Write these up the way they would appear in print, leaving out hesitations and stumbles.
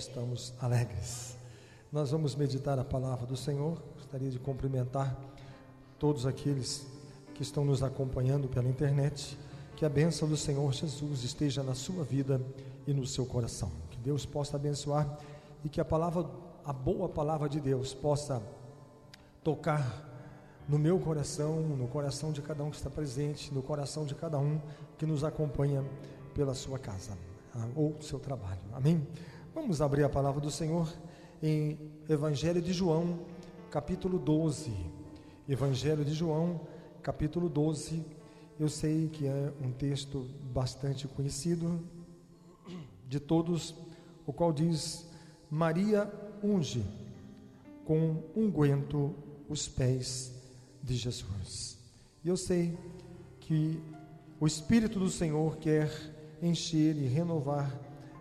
estamos alegres. Nós vamos meditar a palavra do Senhor. Gostaria de cumprimentar todos aqueles que estão nos acompanhando pela internet. Que a bênção do Senhor Jesus esteja na sua vida e no seu coração. Que Deus possa abençoar e que a boa palavra de Deus possa tocar no meu coração, no coração de cada um que está presente, no coração de cada um que nos acompanha pela sua casa ou seu trabalho. Amém? Vamos abrir a palavra do Senhor em Evangelho de João, capítulo 12. Evangelho de João, capítulo 12. Eu sei que é um texto bastante conhecido de todos, o qual diz: Maria unge com unguento os pés de Jesus. E eu sei que o Espírito do Senhor quer encher e renovar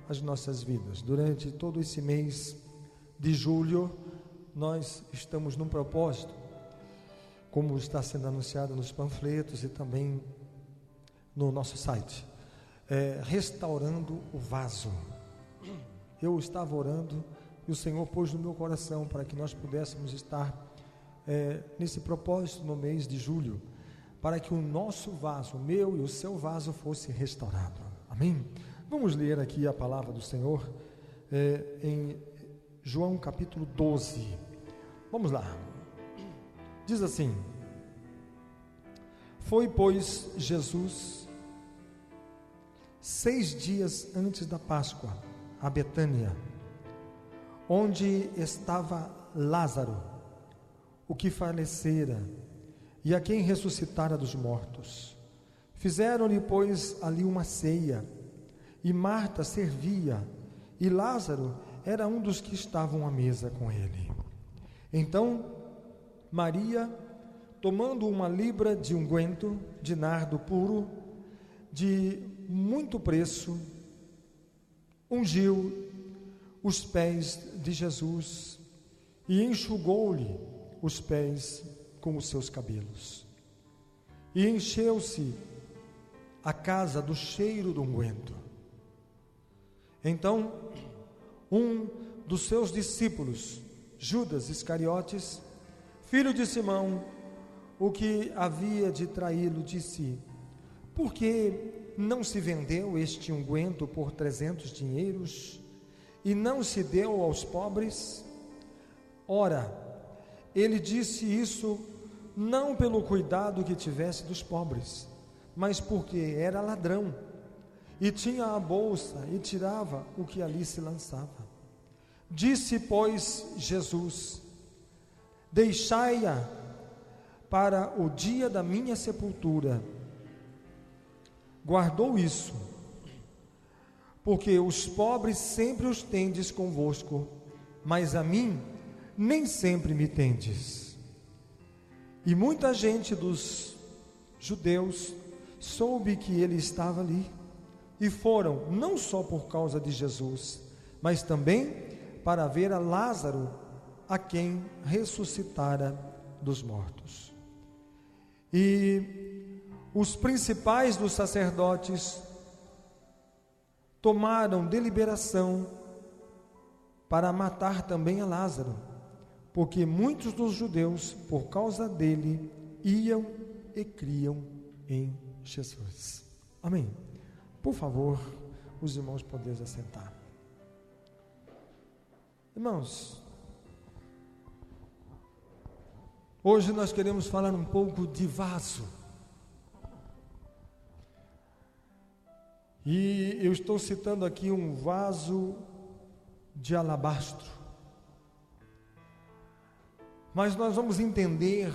as nossas vidas. Durante todo esse mês de julho, nós estamos num propósito, como está sendo anunciado nos panfletos e também no nosso site, restaurando o vaso. Eu estava orando e o Senhor pôs no meu coração para que nós pudéssemos estar nesse propósito no mês de julho, para que o nosso vaso, o meu e o seu vaso, fosse restaurado. Amém? Vamos ler aqui a palavra do Senhor em João capítulo 12. Vamos lá. Diz assim: Foi, pois, Jesus 6 dias antes da Páscoa a Betânia, onde estava Lázaro, o que falecera, e a quem ressuscitara dos mortos. Fizeram-lhe, pois, ali uma ceia, e Marta servia, e Lázaro era um dos que estavam à mesa com ele. Então Maria, tomando uma libra de unguento de nardo puro, de muito preço, ungiu os pés de Jesus e enxugou-lhe os pés com os seus cabelos. E encheu-se a casa do cheiro do unguento. Então, um dos seus discípulos, Judas Iscariotes, filho de Simão, o que havia de traí-lo, disse: Por que não se vendeu este unguento por 300 dinheiros e não se deu aos pobres? Ora, ele disse isso não pelo cuidado que tivesse dos pobres, mas porque era ladrão e tinha a bolsa e tirava o que ali se lançava. Disse, pois, Jesus: Deixai-a para o dia da minha sepultura. Guardou isso, porque os pobres sempre os tendes convosco, mas a mim nem sempre me tendes. E muita gente dos judeus soube que ele estava ali, e foram não só por causa de Jesus, mas também para ver a Lázaro, a quem ressuscitara dos mortos. E os principais dos sacerdotes tomaram deliberação para matar também a Lázaro, porque muitos dos judeus, por causa dele, iam e criam em Jesus. Amém. Por favor, os irmãos podem se assentar. Irmãos, hoje nós queremos falar um pouco de vaso. E eu estou citando aqui um vaso de alabastro. Mas nós vamos entender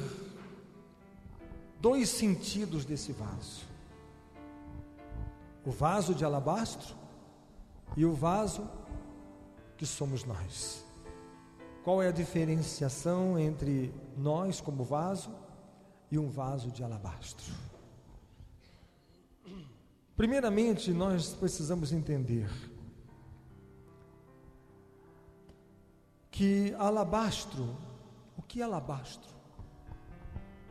2 sentidos desse vaso: o vaso de alabastro e o vaso que somos nós. Qual é a diferenciação entre nós como vaso e um vaso de alabastro? Primeiramente, nós precisamos entender que alabastro, o que é alabastro?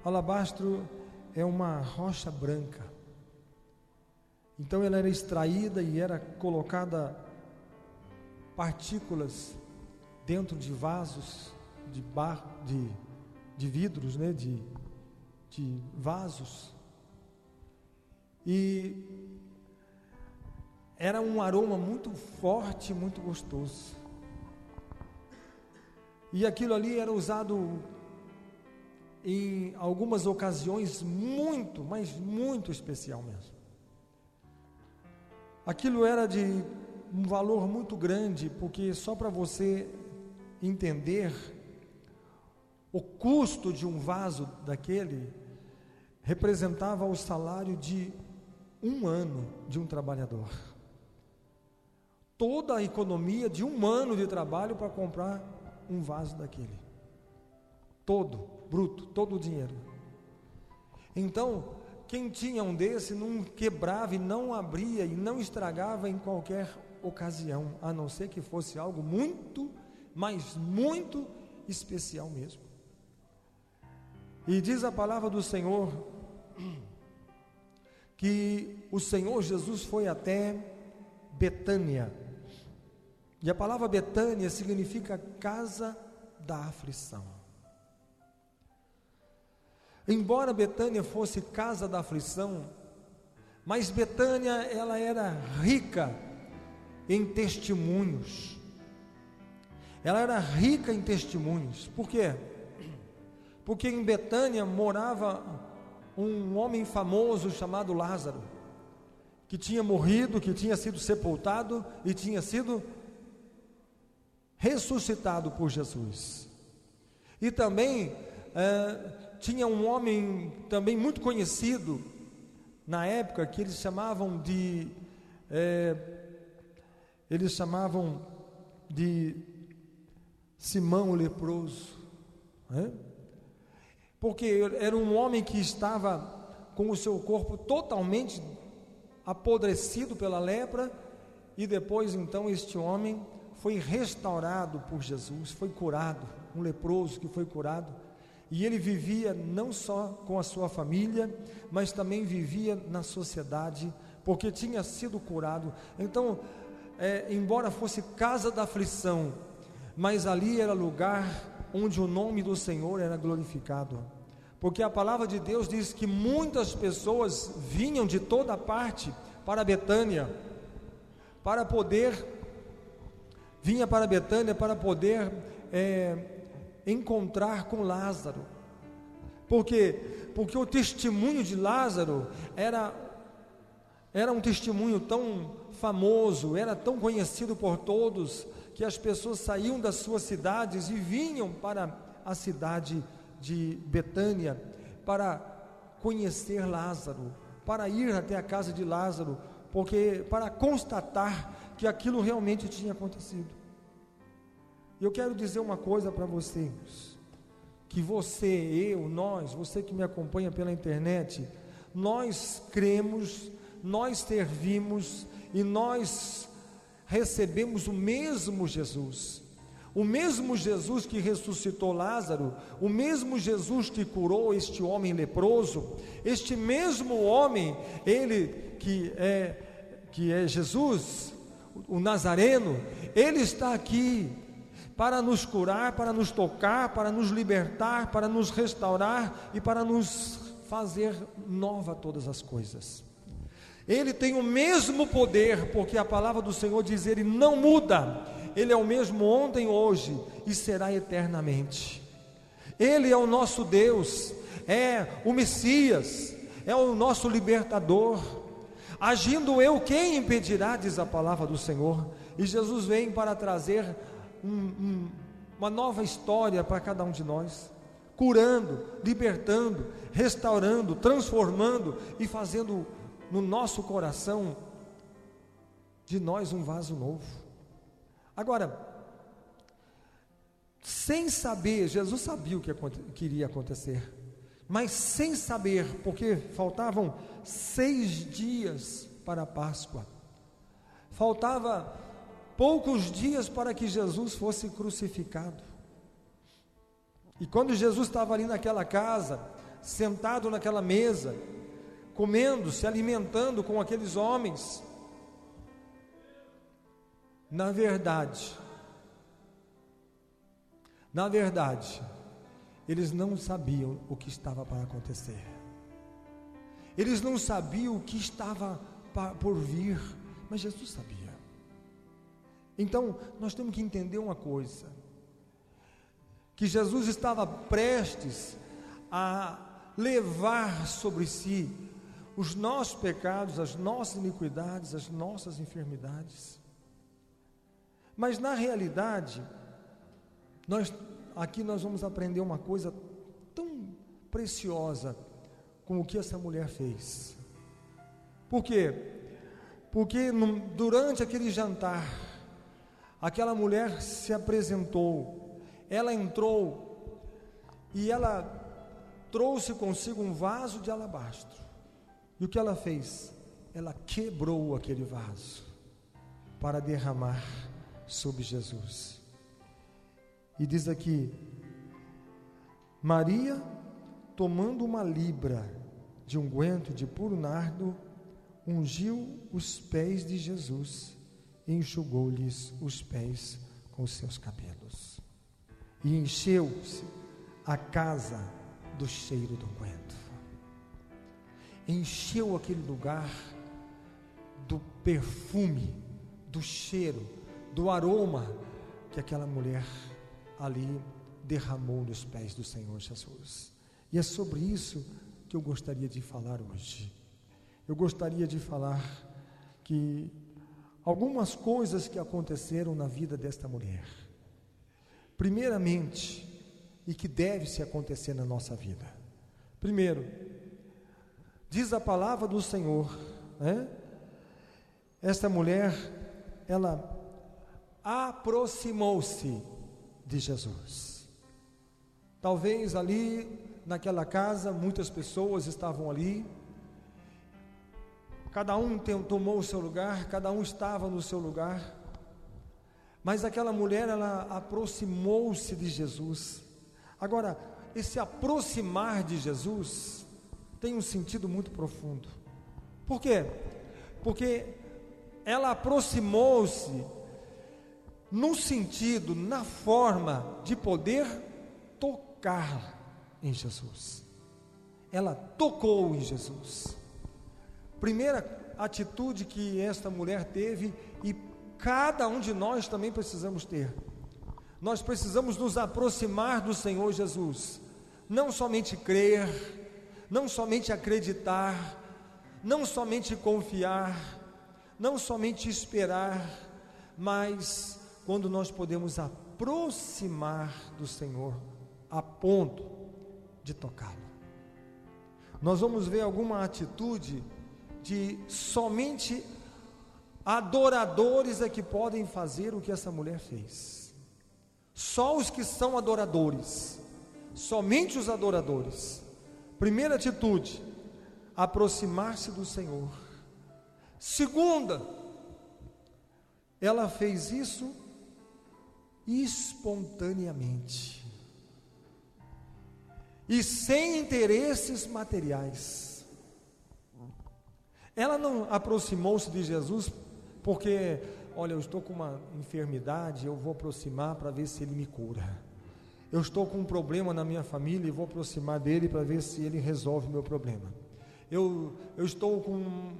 Alabastro é uma rocha branca. Então ela era extraída e era colocada partículas dentro de vasos de barro, de vidros, né, de vasos, e era um aroma muito forte, muito gostoso, e aquilo ali era usado em algumas ocasiões muito, mas muito especial mesmo. Aquilo era de um valor muito grande, porque só para você entender, o custo de um vaso daquele representava o salário de um ano de um trabalhador. Toda a economia de um ano de trabalho para comprar um vaso daquele. Todo, bruto, todo o dinheiro. Então, quem tinha um desse não quebrava e não abria e não estragava em qualquer ocasião, a não ser que fosse algo muito, mas muito especial mesmo. E diz a palavra do Senhor que o Senhor Jesus foi até Betânia, e a palavra Betânia significa casa da aflição. Embora Betânia fosse casa da aflição, mas Betânia ela era rica em testemunhos. Ela era rica em testemunhos. Por quê? Porque em Betânia morava um homem famoso chamado Lázaro, que tinha morrido, que tinha sido sepultado e tinha sido ressuscitado por Jesus. E também tinha um homem também muito conhecido na época, que eles chamavam de Simão o leproso, né? Porque era um homem que estava com o seu corpo totalmente apodrecido pela lepra, e depois então este homem foi restaurado por Jesus, foi curado, um leproso que foi curado, e ele vivia não só com a sua família, mas também vivia na sociedade, porque tinha sido curado. Então, embora fosse casa da aflição, mas ali era lugar onde o nome do Senhor era glorificado, porque a palavra de Deus diz que muitas pessoas vinham de toda parte para Betânia, para poder encontrar com Lázaro. Por quê? Porque o testemunho de Lázaro era um testemunho tão famoso, era tão conhecido por todos, que as pessoas saíam das suas cidades e vinham para a cidade de Betânia para conhecer Lázaro, para ir até a casa de Lázaro, para constatar que aquilo realmente tinha acontecido. E eu quero dizer uma coisa para vocês, que você que me acompanha pela internet, nós cremos, nós servimos e nós recebemos o mesmo Jesus que ressuscitou Lázaro, o mesmo Jesus que curou este homem leproso, este mesmo homem, ele que é Jesus, o Nazareno, ele está aqui para nos curar, para nos tocar, para nos libertar, para nos restaurar e para nos fazer nova todas as coisas. Ele tem o mesmo poder, porque a palavra do Senhor diz: ele não muda, ele é o mesmo ontem, hoje e será eternamente. Ele é o nosso Deus, é o Messias, é o nosso libertador. Agindo eu, quem impedirá, diz a palavra do Senhor. E Jesus vem para trazer uma nova história para cada um de nós, curando, libertando, restaurando, transformando e fazendo no nosso coração de nós um vaso novo. Agora, sem saber, Jesus sabia o que iria acontecer, mas sem saber, porque faltavam 6 dias para a Páscoa, faltava poucos dias para que Jesus fosse crucificado. E quando Jesus estava ali naquela casa, sentado naquela mesa, comendo, se alimentando com aqueles homens, Na verdade, eles não sabiam o que estava para acontecer. Eles não sabiam o que estava por vir, mas Jesus sabia. Então, nós temos que entender uma coisa, que Jesus estava prestes a levar sobre si os nossos pecados, as nossas iniquidades, as nossas enfermidades. Mas na realidade, aqui nós vamos aprender uma coisa tão preciosa como o que essa mulher fez. Por quê? Porque durante aquele jantar, aquela mulher se apresentou, ela entrou e ela trouxe consigo um vaso de alabastro. E o que ela fez? Ela quebrou aquele vaso para derramar sobre Jesus. E diz aqui: Maria, tomando uma libra de unguento de puro nardo, ungiu os pés de Jesus e enxugou-lhes os pés com os seus cabelos. E encheu-se a casa do cheiro do unguento. Encheu aquele lugar do perfume, do cheiro, do aroma que aquela mulher ali derramou nos pés do Senhor Jesus. E é sobre isso que eu gostaria de falar hoje. Eu gostaria de falar que algumas coisas que aconteceram na vida desta mulher, primeiramente, e que deve se acontecer na nossa vida. Primeiro, diz a palavra do Senhor, esta mulher, ela aproximou-se de Jesus. Talvez ali naquela casa muitas pessoas estavam ali, cada um tomou o seu lugar, cada um estava no seu lugar, mas aquela mulher, ela aproximou-se de Jesus. Agora, esse aproximar de Jesus tem um sentido muito profundo. Por quê? Porque ela aproximou-se no sentido, na forma de poder tocar em Jesus. Ela tocou em Jesus. Primeira atitude que esta mulher teve, e cada um de nós também precisamos ter. Nós precisamos nos aproximar do Senhor Jesus, não somente crer, não somente acreditar, não somente confiar, não somente esperar, mas quando nós podemos aproximar do Senhor a ponto de tocá-lo. Nós vamos ver alguma atitude de somente adoradores é que podem fazer o que essa mulher fez. Só os que são adoradores, somente os adoradores. Primeira atitude, aproximar-se do Senhor. Segunda, ela fez isso espontaneamente e sem interesses materiais. Ela não aproximou-se de Jesus porque, olha, eu estou com uma enfermidade, eu vou aproximar para ver se Ele me cura. Eu estou com um problema na minha família e vou aproximar dele para ver se Ele resolve o meu problema. Eu estou com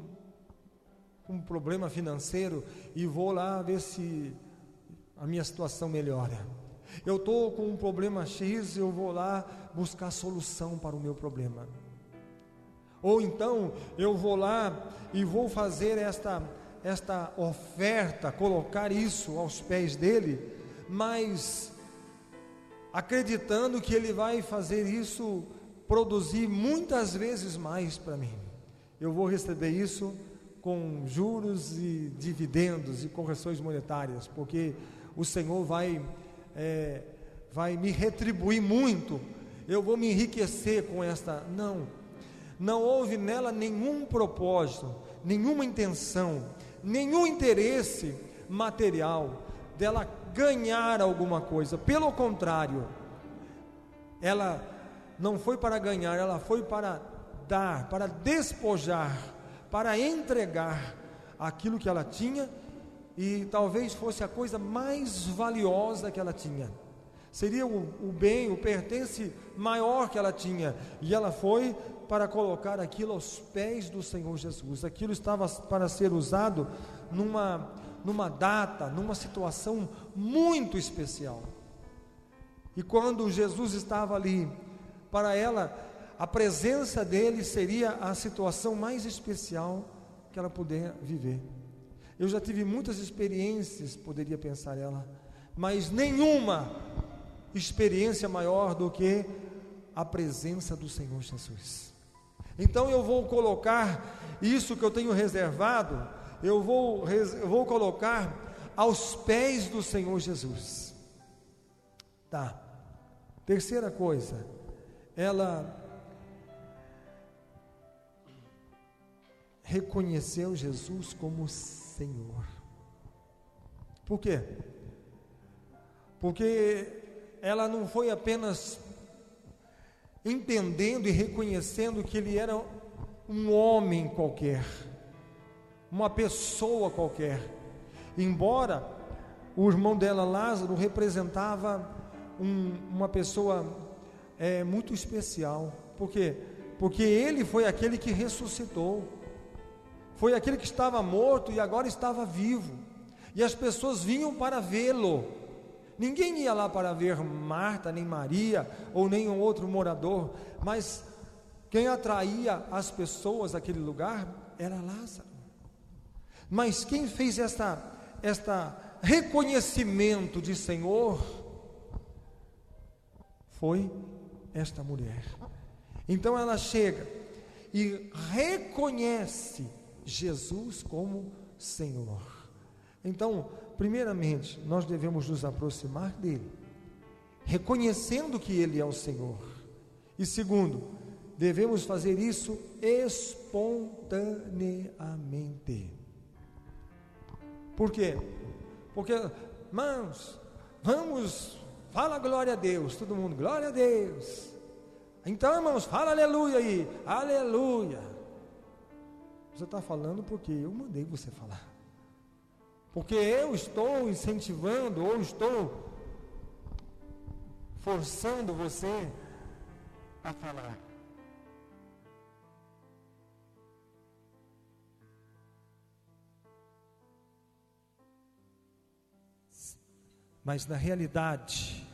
um problema financeiro e vou lá ver se a minha situação melhora. Eu estou com um problema X e eu vou lá buscar solução para o meu problema. Ou então eu vou lá e vou fazer esta oferta, colocar isso aos pés dele, mas acreditando que ele vai fazer isso produzir muitas vezes mais para mim. Eu vou receber isso com juros e dividendos e correções monetárias, porque o Senhor vai me retribuir muito, eu vou me enriquecer com esta. Não houve nela nenhum propósito, nenhuma intenção, nenhum interesse material dela ganhar alguma coisa. Pelo contrário, ela não foi para ganhar, ela foi para dar, para despojar, para entregar aquilo que ela tinha e talvez fosse a coisa mais valiosa que ela tinha. Seria o bem, o pertence maior que ela tinha, e ela foi para colocar aquilo aos pés do Senhor Jesus. Aquilo estava para ser usado numa data, numa situação muito especial. E quando Jesus estava ali, para ela, a presença dele seria a situação mais especial que ela puder viver. Eu já tive muitas experiências, poderia pensar ela, mas nenhuma experiência maior do que a presença do Senhor Jesus. Então eu vou colocar isso que eu tenho reservado, eu vou colocar aos pés do Senhor Jesus. Tá. Terceira coisa, ela reconheceu Jesus como Senhor. Por quê? Porque ela não foi apenas entendendo e reconhecendo que ele era um homem qualquer, uma pessoa qualquer, embora o irmão dela, Lázaro, representava uma pessoa muito especial. Por quê? Porque ele foi aquele que ressuscitou, foi aquele que estava morto e agora estava vivo, e as pessoas vinham para vê-lo. Ninguém ia lá para ver Marta, nem Maria, ou nenhum outro morador, mas quem atraía as pessoas àquele lugar era Lázaro. Mas quem fez esta reconhecimento de Senhor foi esta mulher. Então ela chega e reconhece Jesus como Senhor. Então, primeiramente, nós devemos nos aproximar dele, reconhecendo que ele é o Senhor. E segundo, devemos fazer isso espontaneamente. Por quê? Porque, irmãos, vamos, fala glória a Deus, todo mundo, glória a Deus. Então, irmãos, fala aleluia aí, aleluia. Você está falando porque eu mandei você falar, porque eu estou incentivando ou estou forçando você a falar. Mas na realidade,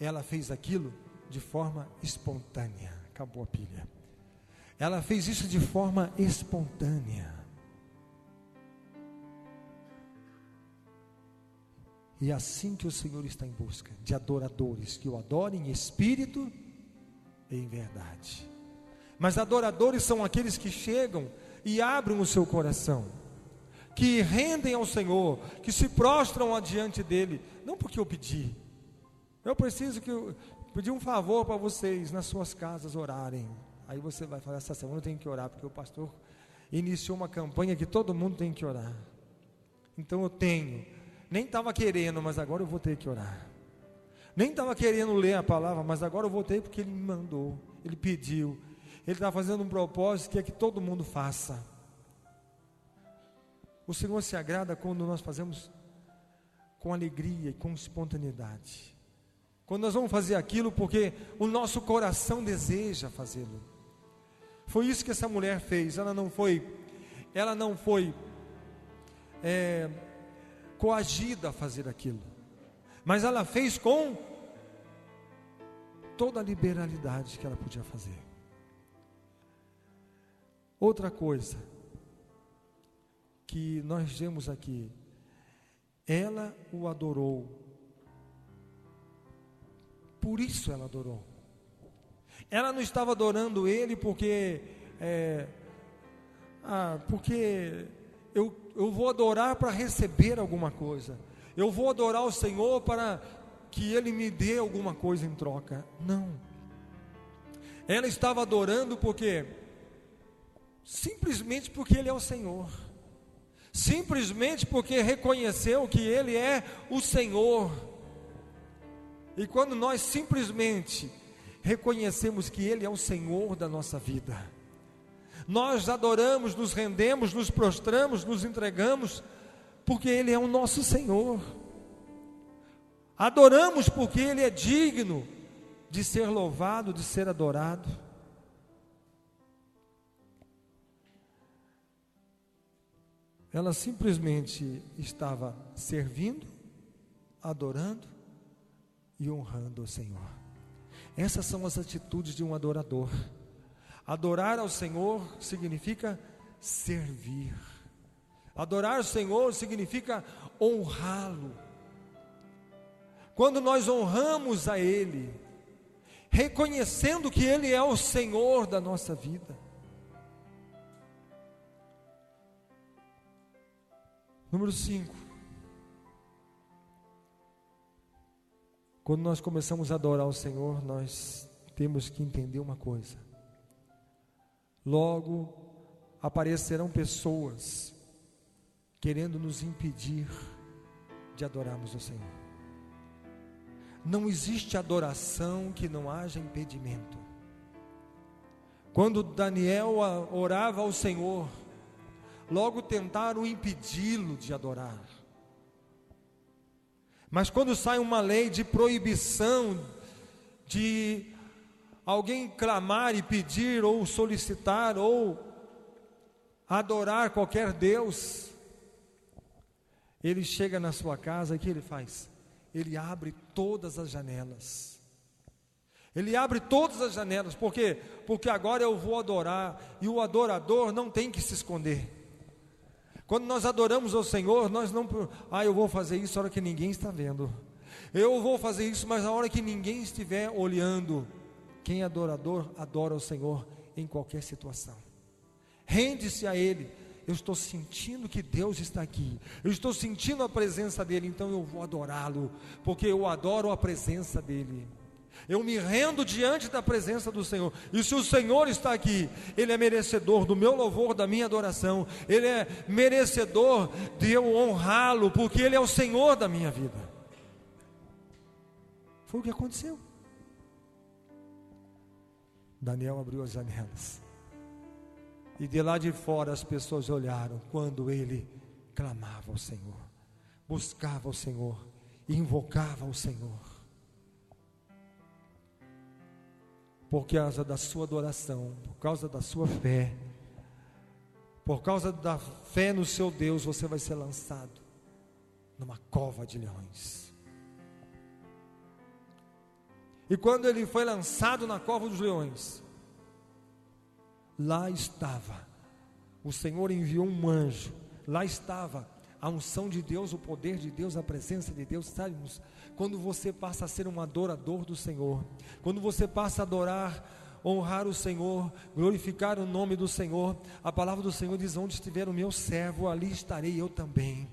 ela fez aquilo de forma espontânea. Acabou a pilha. Ela fez isso de forma espontânea. E é assim que o Senhor está em busca de adoradores que o adorem em espírito e em verdade. Mas adoradores são aqueles que chegam e abrem o seu coração, que rendem ao Senhor, que se prostram adiante dele. Não porque eu pedi, eu preciso pedir um favor para vocês nas suas casas orarem. Aí você vai falar, essa semana eu tenho que orar, porque o pastor iniciou uma campanha que todo mundo tem que orar. Então eu tenho, nem estava querendo, mas agora eu vou ter que orar. Nem estava querendo ler a palavra, mas agora eu vou ter, porque ele me mandou, ele pediu. Ele está fazendo um propósito que é que todo mundo faça. O Senhor se agrada quando nós fazemos com alegria e com espontaneidade. Quando nós vamos fazer aquilo porque o nosso coração deseja fazê-lo. Foi isso que essa mulher fez. Ela não foi coagida a fazer aquilo, mas ela fez com toda a liberalidade que ela podia fazer. Outra coisa que nós vemos aqui, ela o adorou. Por isso ela adorou. Ela não estava adorando ele porque eu vou adorar para receber alguma coisa. Eu vou adorar o Senhor para que ele me dê alguma coisa em troca. Não. Ela estava adorando simplesmente porque ele é o Senhor. Simplesmente porque reconheceu que ele é o Senhor. E quando nós simplesmente reconhecemos que ele é o Senhor da nossa vida, Nós adoramos, nos rendemos, nos prostramos, nos entregamos, porque Ele é o nosso Senhor. Adoramos porque Ele é digno de ser louvado, de ser adorado. Ela simplesmente estava servindo, adorando e honrando o Senhor. Essas são as atitudes de um adorador. Adorar ao Senhor significa servir. Adorar o Senhor significa honrá-lo. Quando nós honramos a Ele, reconhecendo que Ele é o Senhor da nossa vida. Número 5. Quando nós começamos a adorar o Senhor, nós temos que entender uma coisa. Logo aparecerão pessoas querendo nos impedir de adorarmos o Senhor. Não existe adoração que não haja impedimento. Quando Daniel orava ao Senhor, logo tentaram impedi-lo de adorar. Mas quando sai uma lei de proibição de alguém clamar e pedir ou solicitar ou adorar qualquer Deus, ele chega na sua casa, e o que ele faz? Ele abre todas as janelas. Ele abre todas as janelas, por quê? Porque agora eu vou adorar, e o adorador não tem que se esconder. Quando nós adoramos ao Senhor, nós não, eu vou fazer isso na hora que ninguém está vendo. Eu vou fazer isso, mas na hora que ninguém estiver olhando. Quem é adorador, adora o Senhor em qualquer situação. Rende-se a Ele. Eu estou sentindo que Deus está aqui. Eu estou sentindo a presença dEle, então eu vou adorá-lo, porque eu adoro a presença dEle. Eu me rendo diante da presença do Senhor. E se o Senhor está aqui, Ele é merecedor do meu louvor, da minha adoração. Ele é merecedor de eu honrá-lo, porque Ele é o Senhor da minha vida. Foi o que aconteceu. Daniel abriu as janelas, e de lá de fora as pessoas olharam quando ele clamava ao Senhor, buscava o Senhor, invocava o Senhor. Por causa da sua adoração, por causa da sua fé, por causa da fé no seu Deus, você vai ser lançado numa cova de leões. E quando ele foi lançado na cova dos leões, lá estava, o Senhor enviou um anjo, lá estava a unção de Deus, o poder de Deus, a presença de Deus. Sabe, quando você passa a ser um adorador do Senhor, quando você passa a adorar, honrar o Senhor, glorificar o nome do Senhor, a palavra do Senhor diz: onde estiver o meu servo, ali estarei eu também.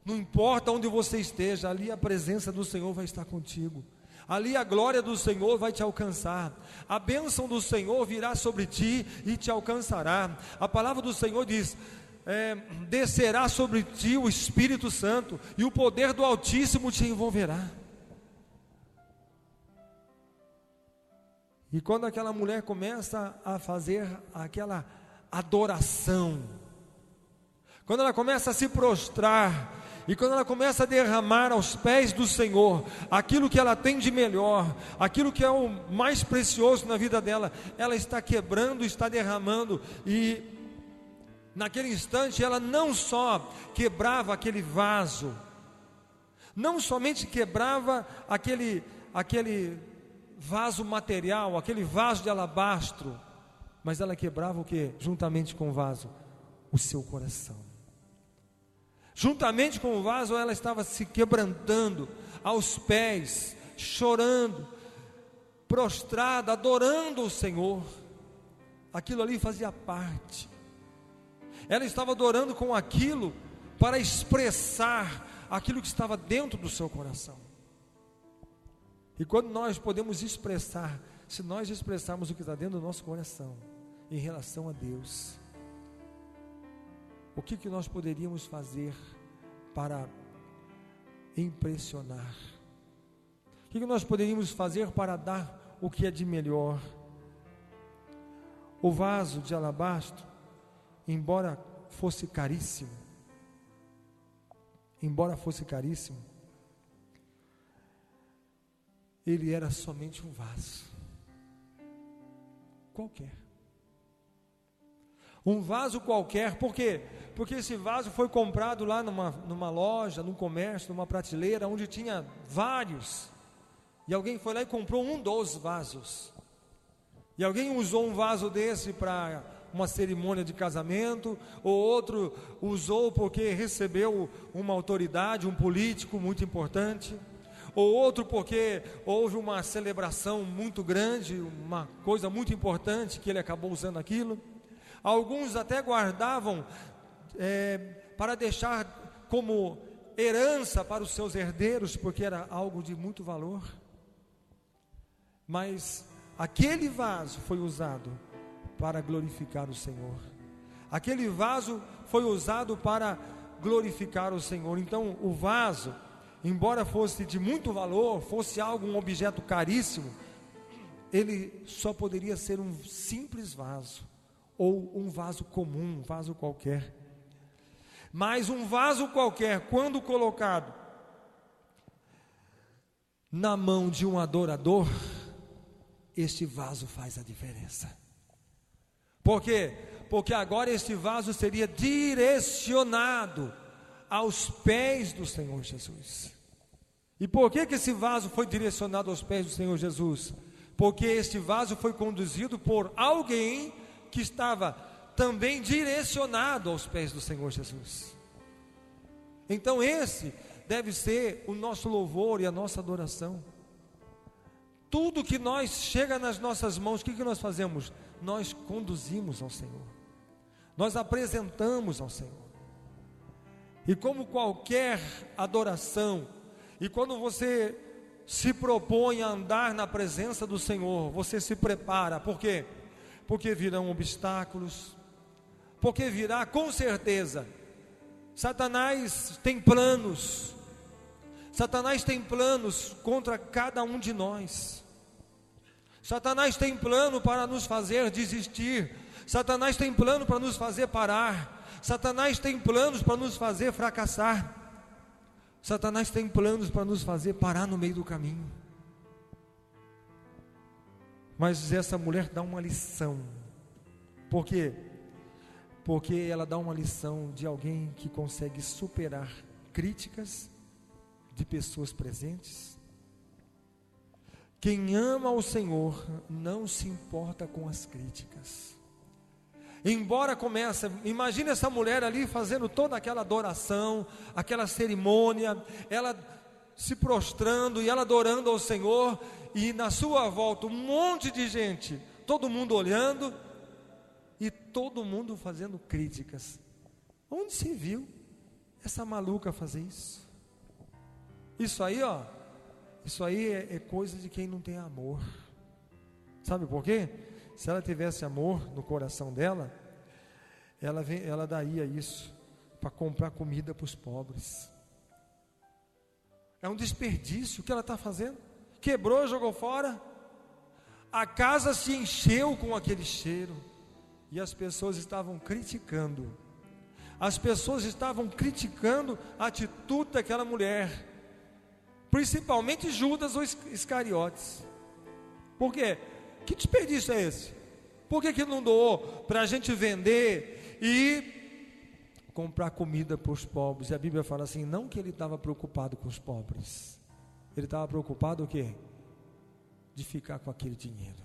Não importa onde você esteja, ali a presença do Senhor vai estar contigo. Ali a glória do Senhor vai te alcançar, a bênção do Senhor virá sobre ti e te alcançará. A palavra do Senhor diz: descerá sobre ti o Espírito Santo, e o poder do Altíssimo te envolverá. E quando aquela mulher começa a fazer aquela adoração, quando ela começa a se prostrar, e quando ela começa a derramar aos pés do Senhor aquilo que ela tem de melhor, aquilo que é o mais precioso na vida dela, ela está quebrando, está derramando. E naquele instante ela não só quebrava aquele vaso, não somente quebrava aquele vaso material, aquele vaso de alabastro, mas ela quebrava o que? Juntamente com o vaso, o seu coração. Juntamente com o vaso, ela estava se quebrantando aos pés, chorando, prostrada, adorando o Senhor. Aquilo ali fazia parte. Ela estava adorando com aquilo para expressar aquilo que estava dentro do seu coração. E quando nós podemos expressar, se nós expressarmos o que está dentro do nosso coração em relação a Deus, o que nós poderíamos fazer para impressionar? O que nós poderíamos fazer para dar o que é de melhor? O vaso de alabastro, embora fosse caríssimo, ele era somente um vaso qualquer. Um vaso qualquer, por quê? Porque esse vaso foi comprado lá numa loja, num comércio, numa prateleira, onde tinha vários, e alguém foi lá e comprou um dos vasos, e alguém usou um vaso desse para uma cerimônia de casamento, ou outro usou porque recebeu uma autoridade, um político muito importante, ou outro porque houve uma celebração muito grande, uma coisa muito importante que ele acabou usando aquilo. Alguns até guardavam para deixar como herança para os seus herdeiros, porque era algo de muito valor. Mas aquele vaso foi usado para glorificar o Senhor. Aquele vaso foi usado para glorificar o Senhor. Então o vaso, embora fosse de muito valor, fosse um objeto caríssimo, ele só poderia ser um simples vaso, ou um vaso comum, um vaso qualquer. Mas um vaso qualquer, quando colocado na mão de um adorador, este vaso faz a diferença. Por quê? Porque agora este vaso seria direcionado aos pés do Senhor Jesus. E por que esse vaso foi direcionado aos pés do Senhor Jesus? Porque este vaso foi conduzido por alguém que estava também direcionado aos pés do Senhor Jesus. Então esse deve ser o nosso louvor e a nossa adoração. Tudo que chega nas nossas mãos, o que nós fazemos? Nós conduzimos ao Senhor, nós apresentamos ao Senhor. E como qualquer adoração, e quando você se propõe a andar na presença do Senhor, você se prepara. Por quê? Porque virão obstáculos, porque virá com certeza. Satanás tem planos contra cada um de nós. Satanás tem plano para nos fazer desistir. Satanás tem plano para nos fazer parar. Satanás tem planos para nos fazer fracassar. Satanás tem planos para nos fazer parar no meio do caminho. Mas essa mulher dá uma lição. Por quê? Porque ela dá uma lição de alguém que consegue superar críticas de pessoas presentes. Quem ama o Senhor não se importa com as críticas. Embora imagine essa mulher ali fazendo toda aquela adoração, aquela cerimônia, ela se prostrando e ela adorando ao Senhor, e na sua volta um monte de gente, todo mundo olhando e todo mundo fazendo críticas. Onde se viu essa maluca fazer isso? Isso aí é coisa de quem não tem amor. Sabe por quê? Se ela tivesse amor no coração dela, ela daria isso para comprar comida para os pobres. É um desperdício o que ela está fazendo. Quebrou, jogou fora. A casa se encheu com aquele cheiro. E as pessoas estavam criticando. As pessoas estavam criticando a atitude daquela mulher. Principalmente Judas ou Iscariotes. Por quê? Que desperdício é esse? Por que não doou para a gente vender e comprar comida para os pobres? E a Bíblia fala assim, não que ele estava preocupado com os pobres. Ele estava preocupado o quê? De ficar com aquele dinheiro.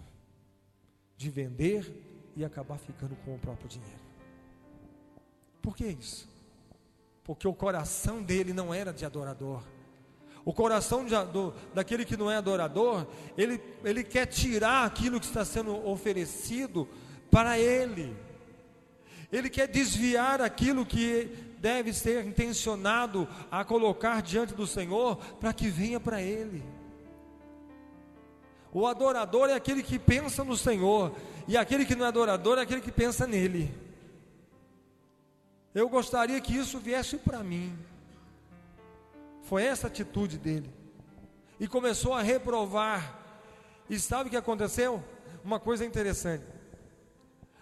De vender e acabar ficando com o próprio dinheiro. Por que isso? Porque o coração dele não era de adorador. O coração daquele que não é adorador, ele quer tirar aquilo que está sendo oferecido para ele. Ele quer desviar aquilo que deve ser intencionado a colocar diante do Senhor, para que venha para ele. O adorador é aquele que pensa no Senhor, e aquele que não é adorador é aquele que pensa nele. Eu gostaria que isso viesse para mim. Foi essa atitude dele. E começou a reprovar. E sabe o que aconteceu? Uma coisa interessante.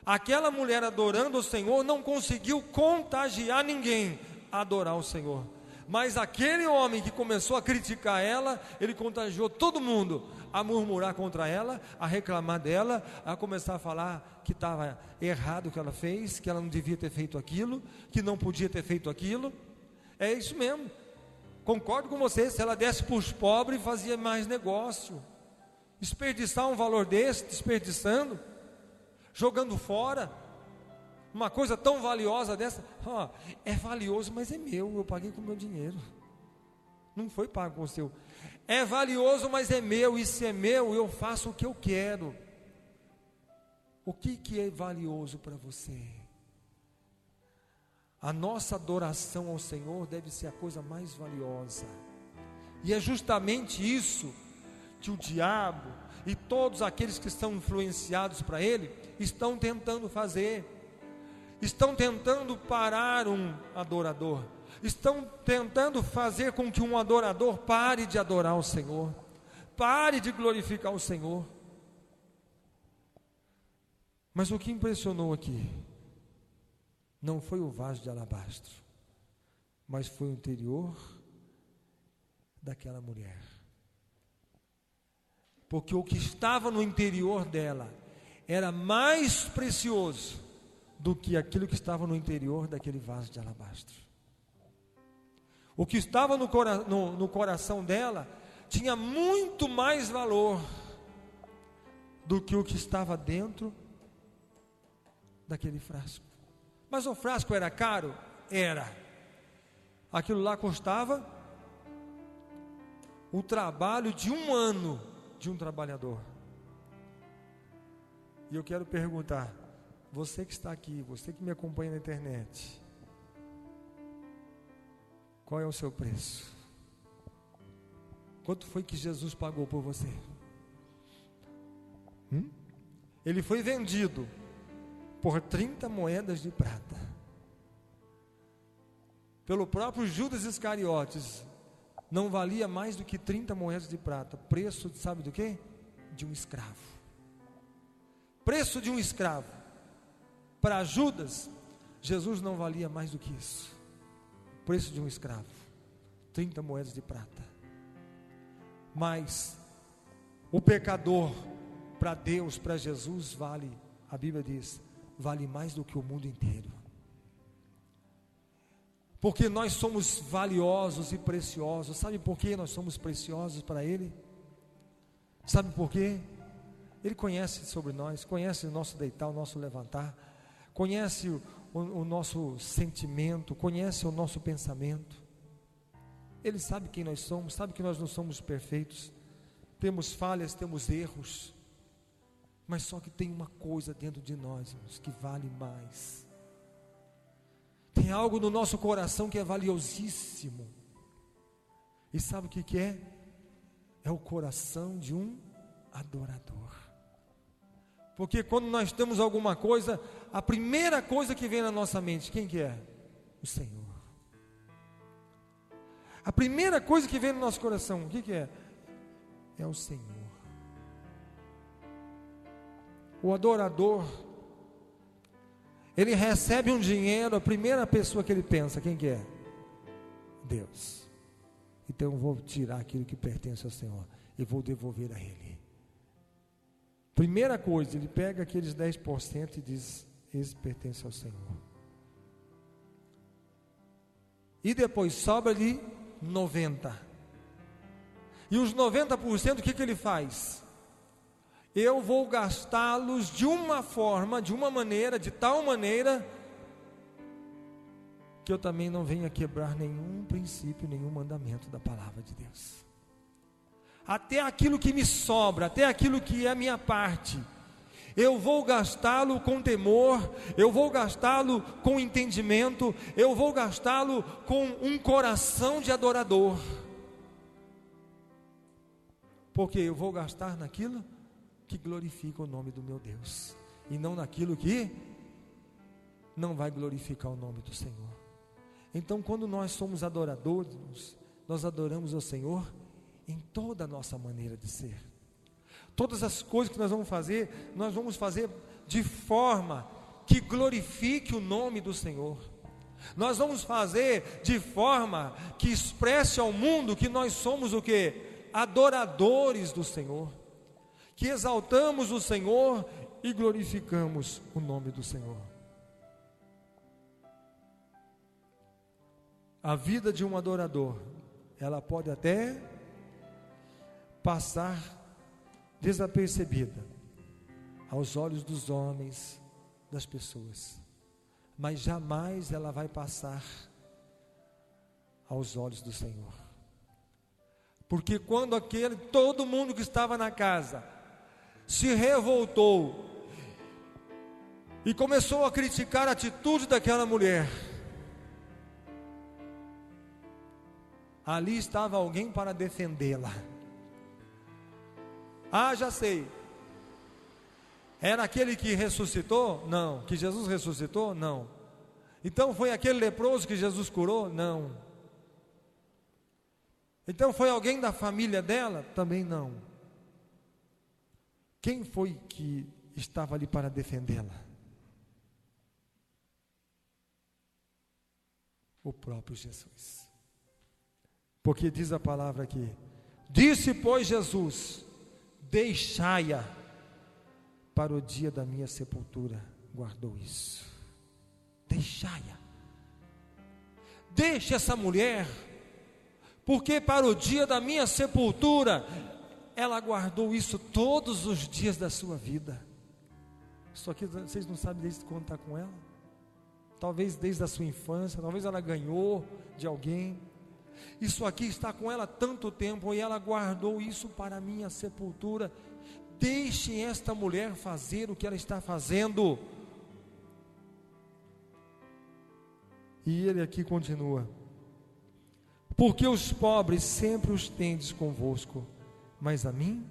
Aquela mulher adorando o Senhor não conseguiu contagiar ninguém a adorar o Senhor. Mas aquele homem que começou a criticar ela, ele contagiou todo mundo a murmurar contra ela, a reclamar dela, a começar a falar que estava errado o que ela fez, que ela não devia ter feito aquilo, que não podia ter feito aquilo. É isso mesmo. Concordo com você, se ela desse para os pobres, fazia mais negócio. Desperdiçar um valor desse, desperdiçando, jogando fora uma coisa tão valiosa dessa. É valioso, mas é meu, eu paguei com o meu dinheiro, não foi pago com o seu. É valioso, mas é meu, e se é meu, eu faço o que eu quero. O que é valioso para você? A nossa adoração ao Senhor deve ser a coisa mais valiosa, e é justamente isso que o diabo e todos aqueles que estão influenciados para ele estão tentando fazer. Estão tentando parar um adorador, estão tentando fazer com que um adorador pare de adorar o Senhor, pare de glorificar o Senhor. Mas o que impressionou aqui não foi o vaso de alabastro, mas foi o interior daquela mulher. Porque o que estava no interior dela era mais precioso do que aquilo que estava no interior daquele vaso de alabastro. O que estava no coração dela tinha muito mais valor do que o que estava dentro daquele frasco. Mas o frasco era caro? Era. Aquilo lá custava o trabalho de um ano de um trabalhador. E eu quero perguntar, você que está aqui, você que me acompanha na internet, qual é o seu preço? Quanto foi que Jesus pagou por você? Ele foi vendido por 30 moedas de prata pelo próprio Judas Iscariotes. Não valia mais do que 30 moedas de prata. Preço, sabe do quê? De um escravo. Preço de um escravo. Para Judas, Jesus não valia mais do que isso. Preço de um escravo, 30 moedas de prata. Mas o pecador, para Deus, para Jesus, vale, a Bíblia diz, vale mais do que o mundo inteiro. Porque nós somos valiosos e preciosos. Sabe por que nós somos preciosos para Ele? Sabe por quê? Ele conhece sobre nós, conhece o nosso deitar, o nosso levantar, conhece o nosso sentimento, conhece o nosso pensamento. Ele sabe quem nós somos, sabe que nós não somos perfeitos, temos falhas, temos erros, mas só que tem uma coisa dentro de nós, irmãos, que vale mais. Tem algo no nosso coração que é valiosíssimo. E sabe o que é? É o coração de um adorador. Porque quando nós temos alguma coisa, a primeira coisa que vem na nossa mente, quem que é? O Senhor. A primeira coisa que vem no nosso coração, o que é? É o Senhor. O adorador, ele recebe um dinheiro, a primeira pessoa que ele pensa, quem que é? Deus. Então eu vou tirar aquilo que pertence ao Senhor e vou devolver a Ele. Primeira coisa, ele pega aqueles 10% e diz, esse pertence ao Senhor. E depois sobra-lhe 90%. E os 90%, o que ele faz? Eu vou gastá-los de uma forma, de uma maneira, de tal maneira, que eu também não venha quebrar nenhum princípio, nenhum mandamento da palavra de Deus. Até aquilo que me sobra, até aquilo que é a minha parte, eu vou gastá-lo com temor, eu vou gastá-lo com entendimento, eu vou gastá-lo com um coração de adorador. Porque eu vou gastar naquilo que glorifica o nome do meu Deus, e não naquilo que não vai glorificar o nome do Senhor. Então, quando nós somos adoradores, nós adoramos ao Senhor em toda a nossa maneira de ser. Todas as coisas que nós vamos fazer de forma que glorifique o nome do Senhor. Nós vamos fazer de forma que expresse ao mundo que nós somos o quê? Adoradores do Senhor, que exaltamos o Senhor e glorificamos o nome do Senhor. A vida de um adorador, ela pode até passar desapercebida aos olhos dos homens, das pessoas, mas jamais ela vai passar aos olhos do Senhor. Porque quando todo mundo que estava na casa se revoltou e começou a criticar a atitude daquela mulher, ali estava alguém para defendê-la. Ah, já sei. Era aquele que ressuscitou? Não. Que Jesus ressuscitou? Não. Então foi aquele leproso que Jesus curou? Não. Então foi alguém da família dela? Também não. Quem foi que estava ali para defendê-la? O próprio Jesus. Porque diz a palavra aqui: disse, pois, Jesus: deixai-a para o dia da minha sepultura. Guardou isso. Deixai-a. Deixe essa mulher, porque para o dia da minha sepultura, ela guardou isso todos os dias da sua vida. Só que vocês não sabem desde quando está com ela. Talvez desde a sua infância, talvez ela ganhou de alguém. Isso aqui está com ela há tanto tempo e ela guardou isso para a minha sepultura. Deixe esta mulher fazer o que ela está fazendo. E ele aqui continua: porque os pobres sempre os tendes convosco, mas a mim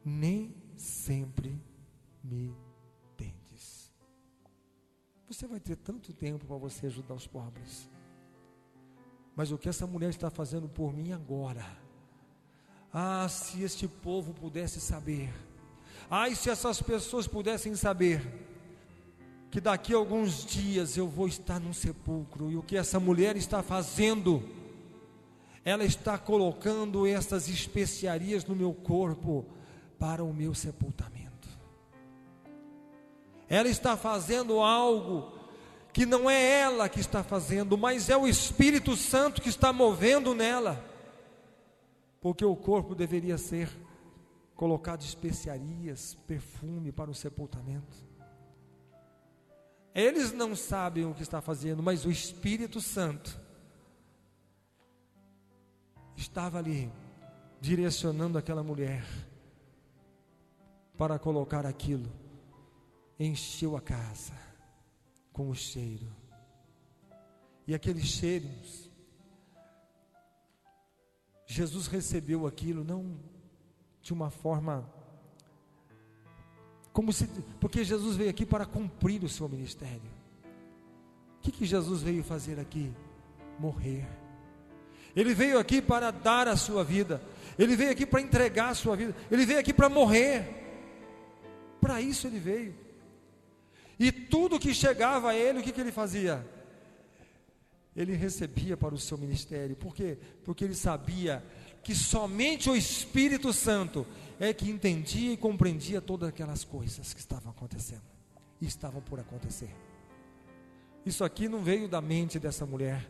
nem sempre me tendes. Você vai ter tanto tempo para você ajudar os pobres, mas o que essa mulher está fazendo por mim agora? Ah, se este povo pudesse saber. Ah, e se essas pessoas pudessem saber que daqui a alguns dias eu vou estar num sepulcro, e o que essa mulher está fazendo, ela está colocando essas especiarias no meu corpo para o meu sepultamento. Ela está fazendo algo que não é ela que está fazendo, mas é o Espírito Santo que está movendo nela. Porque o corpo deveria ser colocado especiarias, perfume para o sepultamento. Eles não sabem o que está fazendo, mas o Espírito Santo estava ali, direcionando aquela mulher para colocar aquilo. Encheu a casa com o cheiro. E aqueles cheiros, Jesus recebeu aquilo não de uma forma porque Jesus veio aqui para cumprir o seu ministério. O que Jesus veio fazer aqui? Morrer. Ele veio aqui para dar a sua vida. Ele veio aqui para entregar a sua vida. Ele veio aqui para morrer. Para isso ele veio. E tudo que chegava a ele, o que ele fazia? Ele recebia para o seu ministério. Por quê? Porque ele sabia que somente o Espírito Santo é que entendia e compreendia todas aquelas coisas que estavam acontecendo e estavam por acontecer. Isso aqui não veio da mente dessa mulher.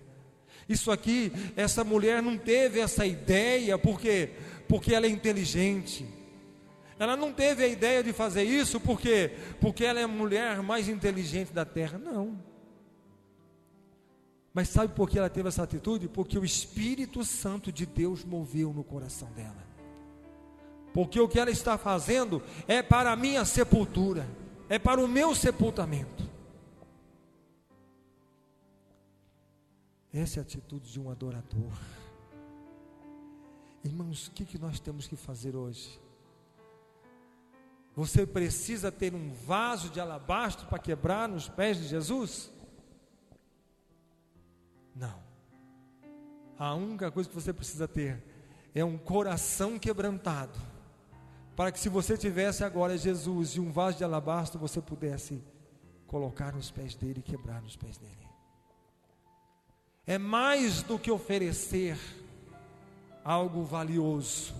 Isso aqui, essa mulher não teve essa ideia porque ela é inteligente. Ela não teve a ideia de fazer isso porque ela é a mulher mais inteligente da terra. Não. Mas sabe por que ela teve essa atitude? Porque o Espírito Santo de Deus moveu no coração dela. Porque o que ela está fazendo é para a minha sepultura, é para o meu sepultamento. Essa é a atitude de um adorador. Irmãos, o que nós temos que fazer hoje? Você precisa ter um vaso de alabastro para quebrar nos pés de Jesus? Não. A única coisa que você precisa ter é um coração quebrantado, para que se você tivesse agora Jesus e um vaso de alabastro, você pudesse colocar nos pés dele e quebrar nos pés dele. É mais do que oferecer algo valioso,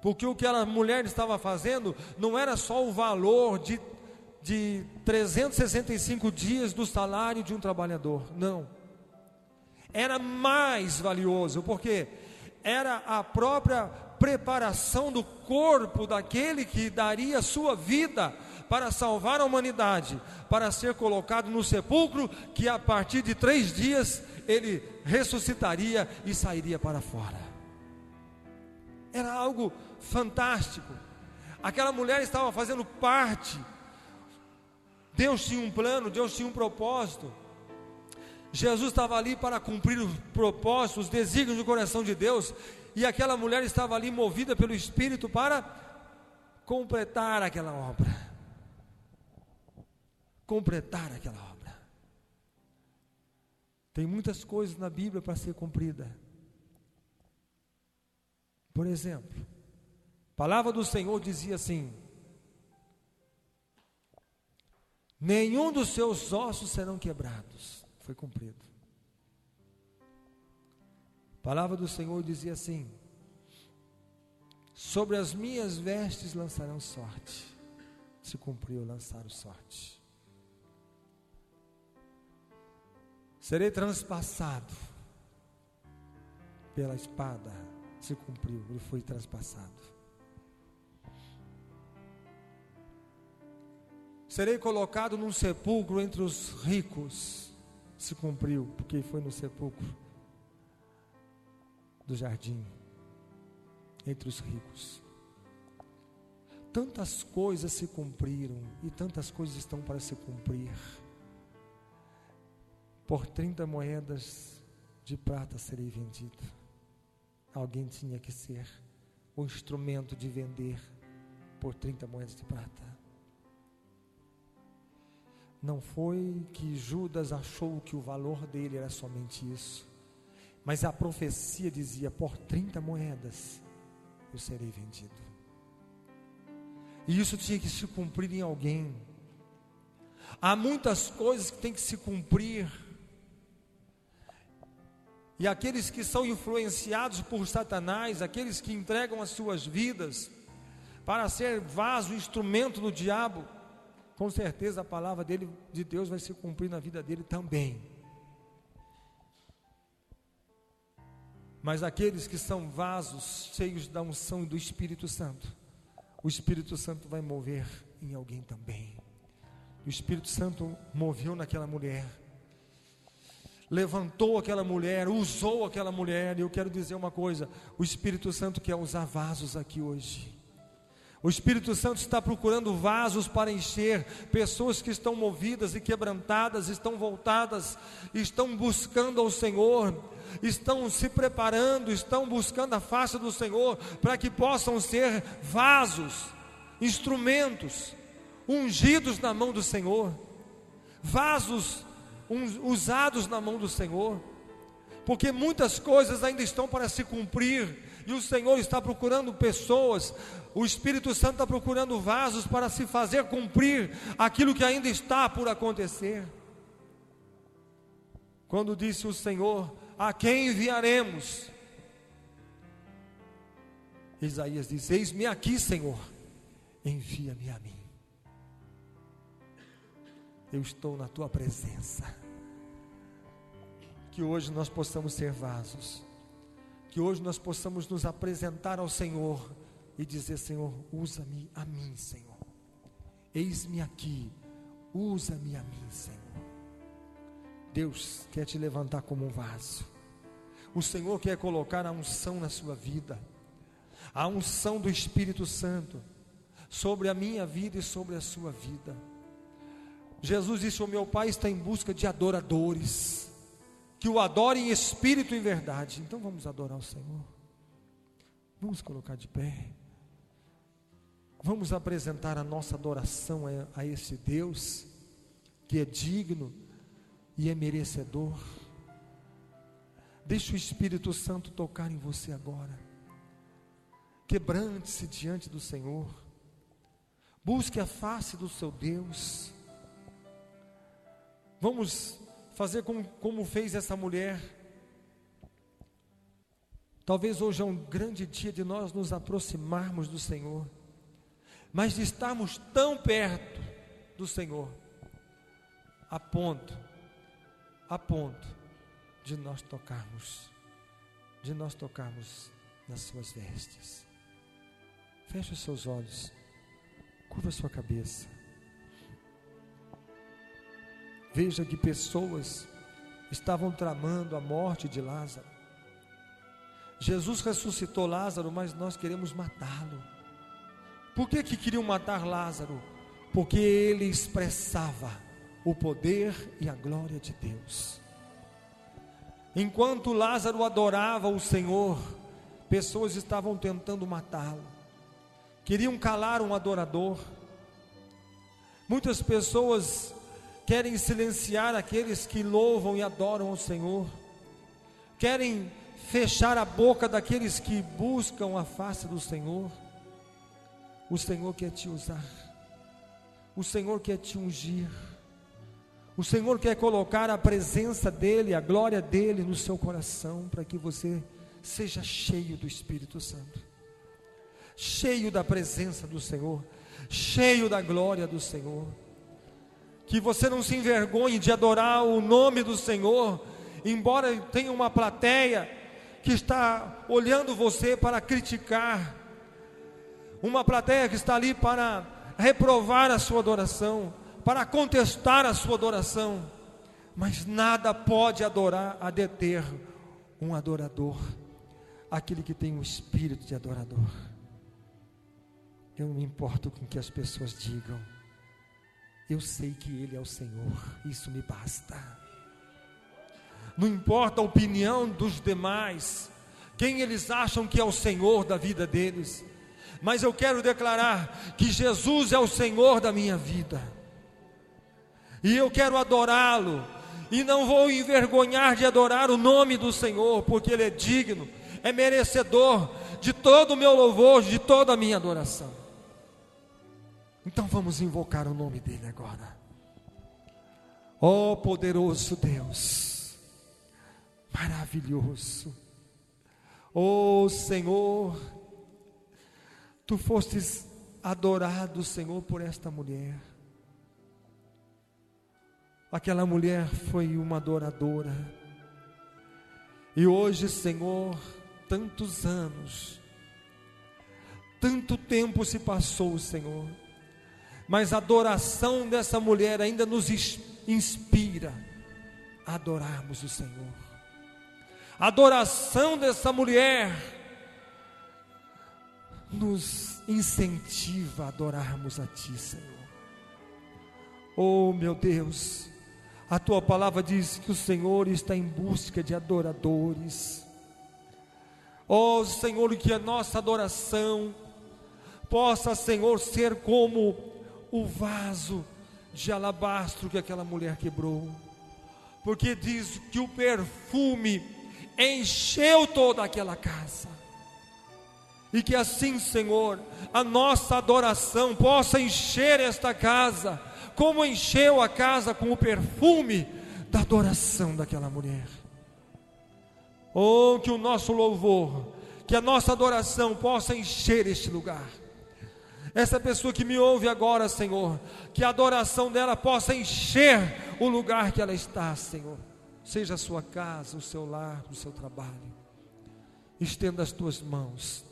porque o que aquela mulher estava fazendo não era só o valor de 365 dias do salário de um trabalhador, não, era mais valioso, porque era a própria preparação do corpo daquele que daria sua vida para salvar a humanidade, para ser colocado no sepulcro, que a partir de 3 dias ele ressuscitaria e sairia para fora. Era algo fantástico. Aquela mulher estava fazendo parte. Deus tinha um plano, Deus tinha um propósito. Jesus estava ali para cumprir os propósitos, os desígnios do coração de Deus, e aquela mulher estava ali movida pelo Espírito para completar aquela obra. Completar aquela obra. Tem muitas coisas na Bíblia para ser cumprida. Por exemplo, a palavra do Senhor dizia assim: nenhum dos seus ossos serão quebrados. Foi cumprido. A palavra do Senhor dizia assim: sobre as minhas vestes lançarão sorte. Se cumpriu, lançaram sorte. Serei transpassado pela espada. Se cumpriu, ele foi transpassado. Serei colocado num sepulcro entre os ricos. Se cumpriu, porque foi no sepulcro do jardim, entre os ricos. Tantas coisas se cumpriram e tantas coisas estão para se cumprir. Por 30 moedas de prata serei vendido. Alguém tinha que ser o instrumento de vender por 30 moedas de prata. Não foi que Judas achou que o valor dele era somente isso, mas a profecia dizia: por 30 moedas eu serei vendido. E isso tinha que se cumprir em alguém. Há muitas coisas que tem que se cumprir, e aqueles que são influenciados por Satanás, aqueles que entregam as suas vidas para ser vaso, instrumento do diabo, com certeza a palavra de Deus vai se cumprir na vida dele também. Mas aqueles que são vasos cheios da unção e do Espírito Santo, o Espírito Santo vai mover em alguém também. O Espírito Santo moveu naquela mulher, levantou aquela mulher, usou aquela mulher. E eu quero dizer uma coisa: o Espírito Santo quer usar vasos aqui hoje. O Espírito Santo está procurando vasos para encher pessoas que estão movidas e quebrantadas, estão voltadas, estão buscando ao Senhor, estão se preparando, estão buscando a face do Senhor, para que possam ser vasos, instrumentos, ungidos na mão do Senhor, vasos usados na mão do Senhor, porque muitas coisas ainda estão para se cumprir, e o Senhor está procurando pessoas, o Espírito Santo está procurando vasos para se fazer cumprir aquilo que ainda está por acontecer. Quando disse o Senhor: a quem enviaremos? Isaías diz: eis-me aqui, Senhor, envia-me a mim. Eu estou na tua presença. Que hoje nós possamos ser vasos, que hoje nós possamos nos apresentar ao Senhor e dizer: Senhor, usa-me a mim, Senhor. Eis-me aqui, usa-me a mim, Senhor. Deus quer te levantar como um vaso. O Senhor quer colocar a unção na sua vida, a unção do Espírito Santo sobre a minha vida e sobre a sua vida. Jesus disse: o meu Pai está em busca de adoradores, que o adorem em espírito e em verdade. Então vamos adorar o Senhor. Vamos colocar de pé. Vamos apresentar a nossa adoração a esse Deus que é digno e é merecedor. Deixe o Espírito Santo tocar em você agora. Quebrante-se diante do Senhor. Busque a face do seu Deus. Vamos fazer como fez essa mulher. Talvez hoje é um grande dia de nós nos aproximarmos do Senhor, mas de estarmos tão perto do Senhor, a ponto de nós tocarmos nas suas vestes. Feche os seus olhos, curva a sua cabeça. Veja que pessoas estavam tramando a morte de Lázaro. Jesus ressuscitou Lázaro, mas nós queremos matá-lo. Por que queriam matar Lázaro? Porque ele expressava o poder e a glória de Deus. Enquanto Lázaro adorava o Senhor, pessoas estavam tentando matá-lo, queriam calar um adorador. Muitas pessoas querem silenciar aqueles que louvam e adoram ao Senhor, querem fechar a boca daqueles que buscam a face do Senhor. O Senhor quer te usar, o Senhor quer te ungir, o Senhor quer colocar a presença dEle, a glória dEle no seu coração, para que você seja cheio do Espírito Santo, cheio da presença do Senhor, cheio da glória do Senhor. Que você não se envergonhe de adorar o nome do Senhor, embora tenha uma plateia que está olhando você para criticar, uma plateia que está ali para reprovar a sua adoração, para contestar a sua adoração, mas nada pode deter um adorador, aquele que tem um espírito de adorador. Eu não me importo com o que as pessoas digam, eu sei que Ele é o Senhor, isso me basta. Não importa a opinião dos demais, quem eles acham que é o Senhor da vida deles, mas eu quero declarar que Jesus é o Senhor da minha vida, e eu quero adorá-lo, e não vou envergonhar de adorar o nome do Senhor, porque Ele é digno, é merecedor de todo o meu louvor, de toda a minha adoração. Então vamos invocar o nome dEle agora. Ó poderoso Deus, maravilhoso, ó Senhor, Tu fostes adorado, Senhor, por esta mulher. Aquela mulher foi uma adoradora, e hoje, Senhor, tantos anos, tanto tempo se passou, Senhor, mas a adoração dessa mulher ainda nos inspira a adorarmos o Senhor. A adoração dessa mulher nos incentiva a adorarmos a Ti, Senhor. Oh meu Deus, a Tua palavra diz que o Senhor está em busca de adoradores. Oh Senhor, que a nossa adoração possa, Senhor, ser como o vaso de alabastro que aquela mulher quebrou, porque diz que o perfume encheu toda aquela casa, e que assim, Senhor, a nossa adoração possa encher esta casa, como encheu a casa com o perfume da adoração daquela mulher. Oh, que o nosso louvor, que a nossa adoração possa encher este lugar. Essa pessoa que me ouve agora, Senhor, que a adoração dela possa encher o lugar que ela está, Senhor. Seja a sua casa, o seu lar, o seu trabalho. Estenda as tuas mãos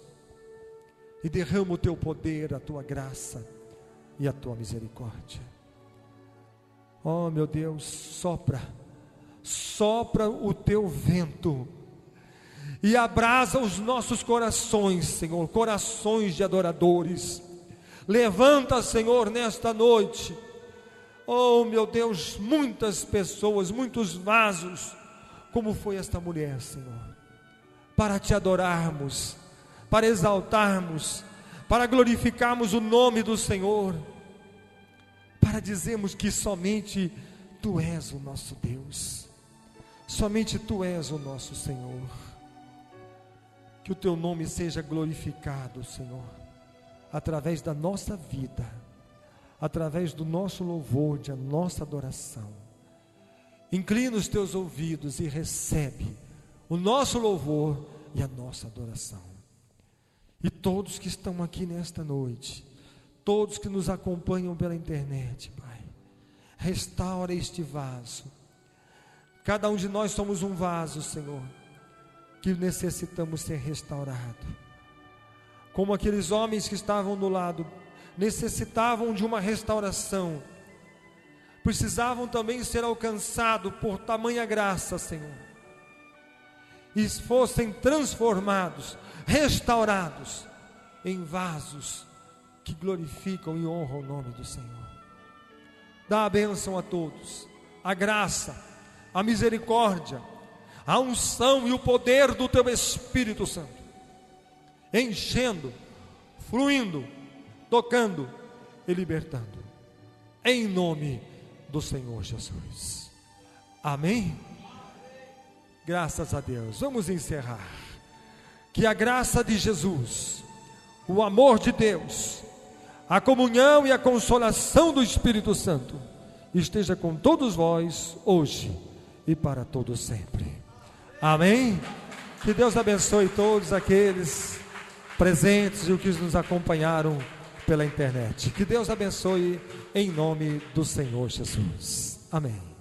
e derrama o teu poder, a tua graça e a tua misericórdia. Oh meu Deus, sopra o teu vento e abrasa os nossos corações, Senhor, corações de adoradores. Levanta, Senhor, nesta noite, oh meu Deus, muitas pessoas, muitos vasos, como foi esta mulher, Senhor, para Te adorarmos, para exaltarmos, para glorificarmos o nome do Senhor, para dizermos que somente Tu és o nosso Deus, somente Tu és o nosso Senhor. Que o Teu nome seja glorificado, Senhor, através da nossa vida, através do nosso louvor, da nossa adoração, Inclina os teus ouvidos e recebe o nosso louvor e a nossa adoração. E todos que estão aqui nesta noite, todos que nos acompanham pela internet, Pai, restaura este vaso. Cada um de nós somos um vaso, Senhor, que necessitamos ser restaurado. Como aqueles homens que estavam do lado, necessitavam de uma restauração, precisavam também ser alcançados por tamanha graça, Senhor, e fossem transformados, restaurados em vasos que glorificam e honram o nome do Senhor. Dá a bênção a todos, a graça, a misericórdia, a unção e o poder do Teu Espírito Santo, enchendo, fluindo, tocando e libertando, em nome do Senhor Jesus. Amém? Graças a Deus. Vamos encerrar. Que a graça de Jesus, o amor de Deus, a comunhão e a consolação do Espírito Santo esteja com todos vós hoje e para todo sempre. Amém? Que Deus abençoe todos aqueles presentes e os que nos acompanharam pela internet. Que Deus abençoe em nome do Senhor Jesus. Amém.